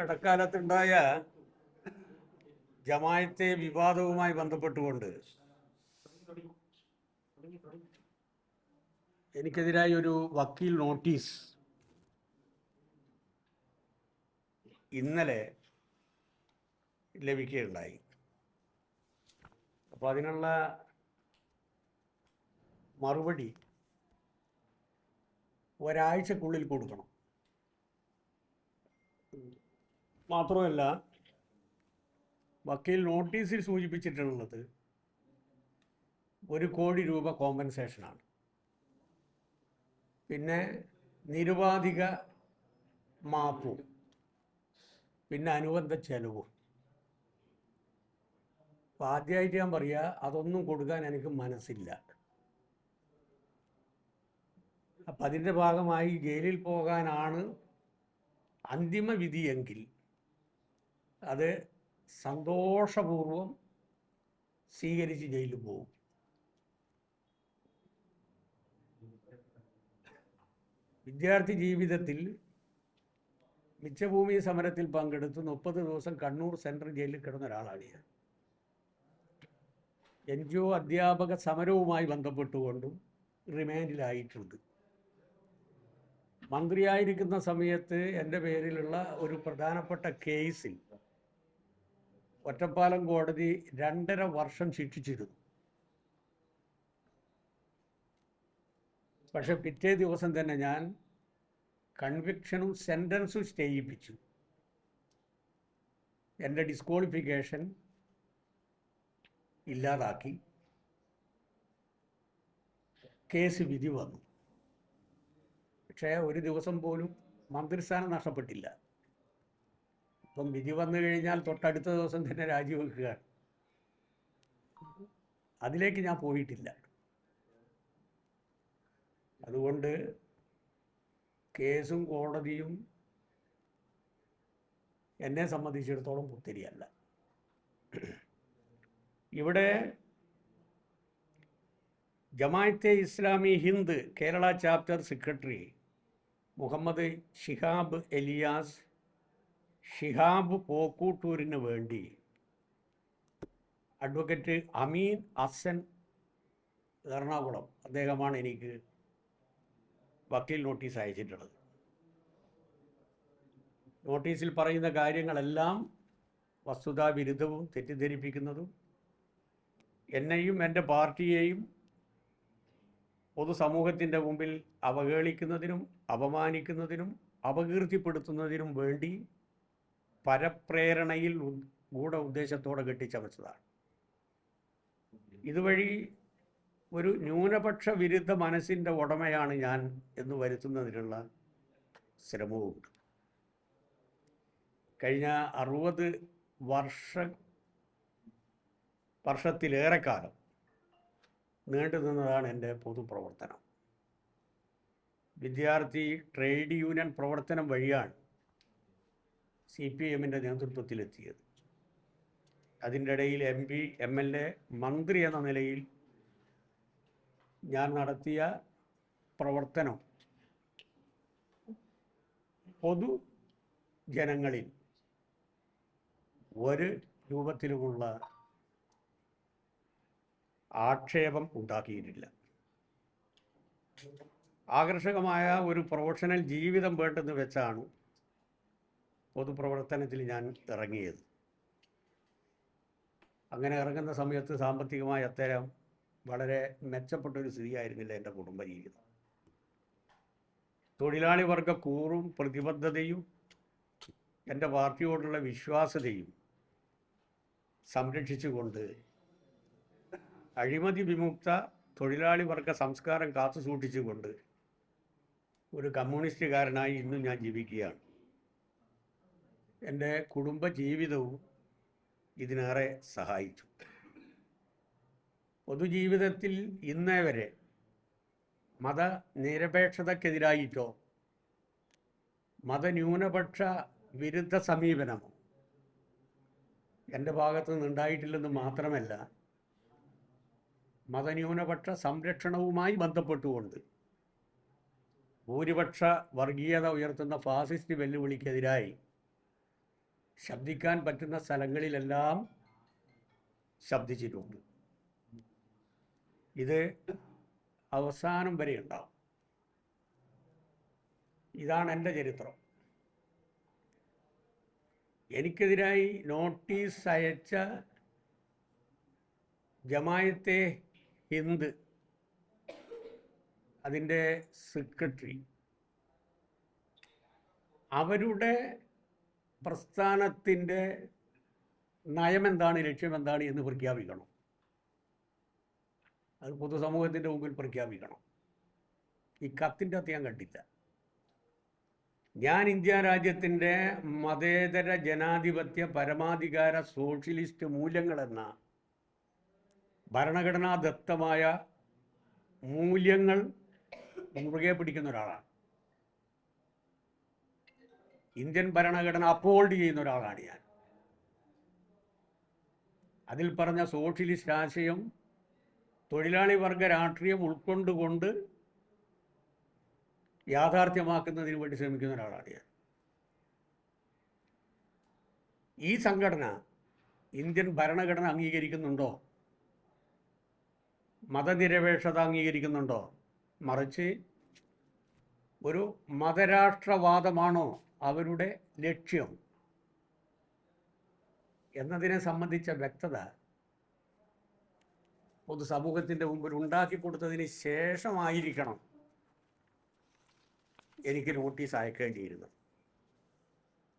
ഇടക്കാലത്തുണ്ടായ ജമായത്തെ വിവാദവുമായി ബന്ധപ്പെട്ടുകൊണ്ട് എനിക്കെതിരായി ഒരു വക്കീൽ നോട്ടീസ് ഇന്നലെ ലഭിക്കുകയുണ്ടായി. അപ്പോൾ അതിനുള്ള മറുപടി ഒരാഴ്ചക്കുള്ളിൽ കൊടുക്കണം. മാത്രമല്ല, വക്കീൽ നോട്ടീസിൽ സൂചിപ്പിച്ചിട്ടുള്ളത് 1 കോടി രൂപ കോമ്പൻസേഷനാണ്. പിന്നെ നിരുപാധിക മാപ്പും പിന്നെ അനുബന്ധ ചെലവും. അപ്പോൾ ആദ്യമായിട്ട് ഞാൻ പറയുക, അതൊന്നും കൊടുക്കാൻ എനിക്ക് മനസ്സില്ല. അപ്പം അതിൻ്റെ ഭാഗമായി ജയിലിൽ പോകാനാണ് അന്തിമ വിധിയെങ്കിൽ അത് സന്തോഷപൂർവം സ്വീകരിച്ച് ജയിലിൽ പോകും. വിദ്യാർത്ഥി ജീവിതത്തിൽ മിച്ചഭൂമി സമരത്തിൽ പങ്കെടുത്ത് 30 ദിവസം കണ്ണൂർ സെൻട്രൽ ജയിലിൽ കിടന്ന ഒരാളാണ് ഞാൻ. NGO അധ്യാപക സമരവുമായി ബന്ധപ്പെട്ടുകൊണ്ടും റിമാൻഡിലായിട്ടുണ്ട്. മന്ത്രിയായിരിക്കുന്ന സമയത്ത് എൻ്റെ പേരിലുള്ള ഒരു പ്രധാനപ്പെട്ട കേസിൽ ഒറ്റപ്പാലം കോടതി 2.5 വർഷം ശിക്ഷിച്ചിരുന്നു. പക്ഷെ പിറ്റേ ദിവസം തന്നെ ഞാൻ കൺവിക്ഷനും സെൻറ്റൻസും സ്റ്റേ ചെയ്യിപ്പിച്ചു. എൻ്റെ ഡിസ്ക്വാളിഫിക്കേഷൻ ഇല്ലാതാക്കി. കേസ് വിധി വന്നു. പക്ഷേ ഒരു ദിവസം പോലും മന്ത്രിസ്ഥാനം നഷ്ടപ്പെട്ടില്ല. അപ്പം വിധി വന്നു കഴിഞ്ഞാൽ തൊട്ടടുത്ത ദിവസം തന്നെ രാജിവെക്കുകയാണ്. അതിലേക്ക് ഞാൻ പോയിട്ടില്ല. അതുകൊണ്ട് കേസും കോടതിയും എന്നെ സംബന്ധിച്ചിടത്തോളം പുത്തിരിയല്ല. ഇവിടെ ജമാഅത്തെ ഇസ്ലാമി ഹിന്ദ് കേരള ചാപ്റ്റർ സെക്രട്ടറി മുഹമ്മദ് ഷിഹാബ് എലിയാസ് ഷിഹാബ് പോക്കൂട്ടൂരിന് വേണ്ടി അഡ്വക്കേറ്റ് അമീൻ ഹസൻ എറണാകുളം, അദ്ദേഹമാണ് എനിക്ക് വക്കീൽ നോട്ടീസ് അയച്ചിട്ടുള്ളത്. നോട്ടീസിൽ പറയുന്ന കാര്യങ്ങളെല്ലാം വസ്തുതാവിരുദ്ധവും തെറ്റിദ്ധരിപ്പിക്കുന്നതും എന്നെയും എൻ്റെ പാർട്ടിയെയും പൊതുസമൂഹത്തിൻ്റെ മുമ്പിൽ അവഹേളിക്കുന്നതിനും അപമാനിക്കുന്നതിനും അപകീർത്തിപ്പെടുത്തുന്നതിനും വേണ്ടി പരപ്രേരണയിൽ ഗൂഢ ഉദ്ദേശത്തോടെ കെട്ടിച്ചമച്ചതാണ്. ഇതുവഴി ഒരു ന്യൂനപക്ഷ വിരുദ്ധ മനസ്സിൻ്റെ ഉടമയാണ് ഞാൻ എന്ന് വരുത്തുന്നതിനുള്ള ശ്രമവുമുണ്ട്. കഴിഞ്ഞ 60 വർഷത്തിലേറെക്കാലം നീണ്ടു നിന്നതാണ് എൻ്റെ പൊതുപ്രവർത്തനം. വിദ്യാർത്ഥി ട്രേഡ് യൂണിയൻ പ്രവർത്തനം വഴിയാണ് CPM നേതൃത്വത്തിലെത്തിയത്. അതിൻ്റെ ഇടയിൽ MP, MLA, മന്ത്രി എന്ന നിലയിൽ ഞാൻ നടത്തിയ പ്രവർത്തനം പൊതുജനങ്ങളിൽ ഒരു രൂപത്തിലുമുള്ള ആക്ഷേപം ഉണ്ടാക്കിയിട്ടില്ല. ആകർഷകമായ ഒരു പ്രൊഫഷണൽ ജീവിതം വേണ്ടെന്ന് വെച്ചാണ് പൊതുപ്രവർത്തനത്തിൽ ഞാൻ ഇറങ്ങിയത്. അങ്ങനെ ഇറങ്ങുന്ന സമയത്ത് സാമ്പത്തികമായി അത്തരം വളരെ മെച്ചപ്പെട്ടൊരു സ്ഥിതിയായിരുന്നില്ല എൻ്റെ കുടുംബജീവിതം. തൊഴിലാളി വർഗ കൂറും പ്രതിബദ്ധതയും എൻ്റെ പാർട്ടിയോടുള്ള വിശ്വാസ്യതയും സംരക്ഷിച്ചുകൊണ്ട് അഴിമതി വിമുക്ത തൊഴിലാളി വർഗ സംസ്കാരം കാത്തു സൂക്ഷിച്ചുകൊണ്ട് ഒരു കമ്മ്യൂണിസ്റ്റുകാരനായി ഇന്നും ഞാൻ ജീവിക്കുകയാണ്. എൻ്റെ കുടുംബജീവിതവും ഇതിനേറെ സഹായിച്ചു. പൊതുജീവിതത്തിൽ ഇന്നേ വരെ മതനിരപേക്ഷതക്കെതിരായിട്ടോ മതന്യൂനപക്ഷ വിരുദ്ധ സമീപനമോ എൻ്റെ ഭാഗത്തു നിന്നുണ്ടായിട്ടില്ലെന്ന് മാത്രമല്ല, മതന്യൂനപക്ഷ സംരക്ഷണവുമായി ബന്ധപ്പെട്ടുകൊണ്ട് ഭൂരിപക്ഷ വർഗീയത ഉയർത്തുന്ന ഫാസിസ്റ്റ് വെല്ലുവിളിക്കെതിരായി ശബ്ദിക്കാൻ പറ്റുന്ന സ്ഥലങ്ങളിലെല്ലാം ശബ്ദിച്ചിട്ടുണ്ട്. ഇത് അവസാനം വരെ ഉണ്ടാവും. ഇതാണ് എൻ്റെ ചരിത്രം. എനിക്കെതിരായി നോട്ടീസ് അയച്ച ജമായത്തെ ഹിന്ദ് അതിൻ്റെ സെക്രട്ടറി അവരുടെ പ്രസ്ഥാനത്തിൻ്റെ നയമെന്താണ്, ലക്ഷ്യമെന്താണ് എന്ന് പ്രഖ്യാപിക്കണം. അത് പൊതുസമൂഹത്തിൻ്റെ മുമ്പിൽ പ്രഖ്യാപിക്കണം. ഈ കത്തിൻ്റെ അകത്ത് ഞാൻ കണ്ടില്ല. ഞാൻ ഇന്ത്യ രാജ്യത്തിൻ്റെ മതേതര ജനാധിപത്യ പരമാധികാര സോഷ്യലിസ്റ്റ് മൂല്യങ്ങളെന്ന ഭരണഘടനാദത്തമായ മൂല്യങ്ങൾ മുറുകെ പിടിക്കുന്ന ഒരാളാണ്. ഇന്ത്യൻ ഭരണഘടന അപ്ഹോൾഡ് ചെയ്യുന്ന ഒരാളാണ് ഞാൻ. അതിൽ പറഞ്ഞ സോഷ്യലിസ്റ്റ് ആശയം തൊഴിലാളി വർഗ രാഷ്ട്രീയം ഉൾക്കൊണ്ടുകൊണ്ട് യാഥാർത്ഥ്യമാക്കുന്നതിന് വേണ്ടി ശ്രമിക്കുന്ന ഒരാളാണ് ഞാൻ. ഈ സംഘടന ഇന്ത്യൻ ഭരണഘടന അംഗീകരിക്കുന്നുണ്ടോ? മതനിരപേക്ഷത അംഗീകരിക്കുന്നുണ്ടോ? മറിച്ച് ഒരു മതരാഷ്ട്രവാദമാണോ അവരുടെ ലക്ഷ്യം എന്നതിനെ സംബന്ധിച്ച വ്യക്തത പൊതുസമൂഹത്തിൻ്റെ മുമ്പിൽ ഉണ്ടാക്കി കൊടുത്തതിന് ശേഷമായിരിക്കണം എനിക്ക് നോട്ടീസ് അയക്കേണ്ടിയിരുന്നത്.